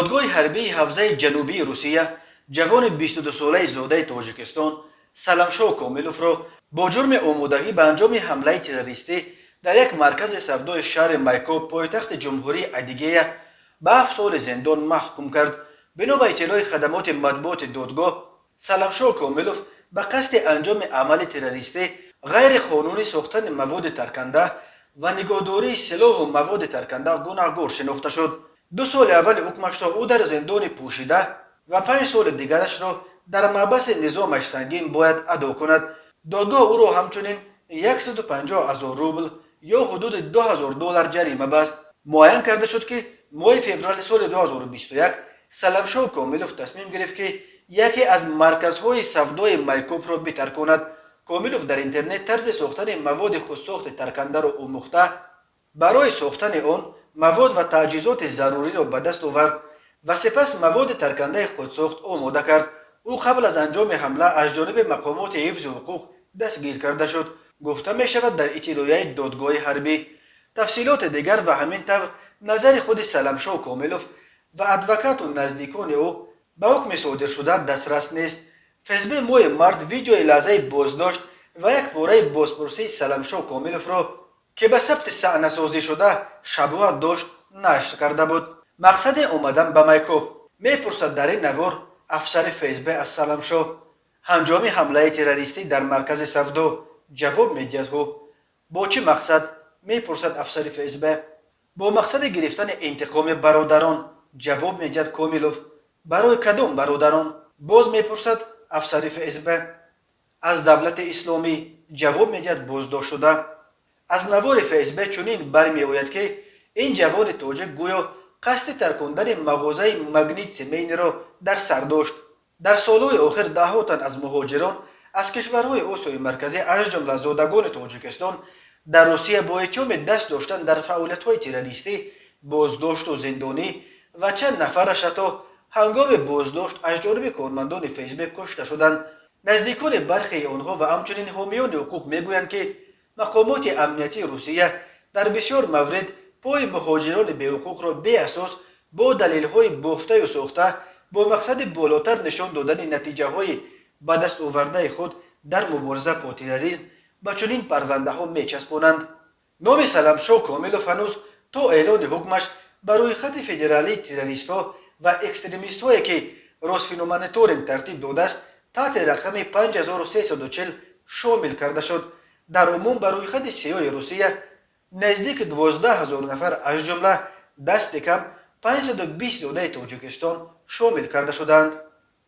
دادگاه حربی حوزه جنوبی روسیه جوان 22 ساله زاده تاجیکستان سلامشاه کاملوف را با جرم آمادگی به انجام حمله تروریستی در یک مرکز سودای شهر مایکو پایتخت جمهوری ادیگه به 7 سال زندان محکوم کرد. بنا به اطلاع خدمات مطبوعات دادگاه، سلامشاه کاملوف به قصد انجام عمل تروریستی غیر قانونی ساختن مواد ترکنده و نگهداری سلاح و مواد ترکنده گناهکار شناخته شد. 2 سال اول حکمش را او در زندان پوشیده و 5 سال دیگرش را در محبس نظامش سنگین باید ادا کند. دادگاه او را همچنین 150,000 روبل یا حدود 2,000 دلار جریمه بست. معین کرده شد که ماه فوریه سال 2021 سلامشاه کاملوف تصمیم گرفت که یکی از مرکزهای سودای مایکوب را بترک کند. کاملوف در اینترنت طرز ساختن مواد خودساخت ترکنده را آموخته، برای ساختن آن مواد و تجهیزات ضروری را به دست آورد و سپس مواد ترکنده خودساخت آماده کرد. او قبل از انجام حمله از جانب مقامات حفظ حقوق دستگیر کرده شد، گفته می شود در اطلاعیه دادگاه حربی. تفصیلات دیگر و همین طور نظر خود سلامشاه کاملوف و ادوکات و نزدیکان او به حکم صادر شده دسترس نیست. فیسبوک ماه مارت ویدیوی لحظه بازداشت و یک پاره بازپرسی سلامشاه کاملوف را که به ثبت صحنه سازی شده شباهت داشت نشر کرده بود. مقصد آمدن به مایکوب میپرسد در این نوار افسر فیسبوک از سلامشاه. هنگام حمله تروریستی در مرکز سودا جواب میدهد با چه مقصد؟ میپرسد افسر فیسبوک. با مقصد گرفتن انتقام برادران، جواب میدهد کاملوف. برای کدام برادران؟ باز میپرسد افسر فیسبوک. از دولت اسلامی، جواب میدهد بازداشت شده. از نوار فیسبوک چنین برمیآید که این جوان تاجیک گویا قصد ترکاندن مغازه مگنیت سمین را در سر داشت. در سالهای آخر دهها تن از مهاجران از کشورهای آسیای مرکزی از جمله زادگان تاجیکستان در روسیه با اتهام دست داشتن در فعالیت‌های تروریستی بازداشت و زندانی و چند نفرش حتی هنگام بازداشت از جانب کارمندان فیسبوک کشته شدند. نزدیکان برخی آنها و همچنین حامیان حقوق میگویند که مقامات امنیتی روسیه در بسیار موارد پای مهاجران بی‌حقوق را بی اساس با دلیل‌های بافته و ساخته با مقصد بالاتر نشان دادن نتیجه‌های به دست آورده خود در مبارزه با تروریسم به چنین پرونده‌ها می‌چسبانند. نام سلامشاه کاملوف هنوز تا اعلان حکمش برای خط فدرالی تروریست‌ها و اکستریمیست‌هایی که روسفینومانیتورینگ ترتیب داده است تحت رقم 5340 شامل کرده شد. در عموم برای خط سیاه روسیه نزدیک 12,000 نفر از جمله دست کم 520 تاجیکستان شامل کرده شدند.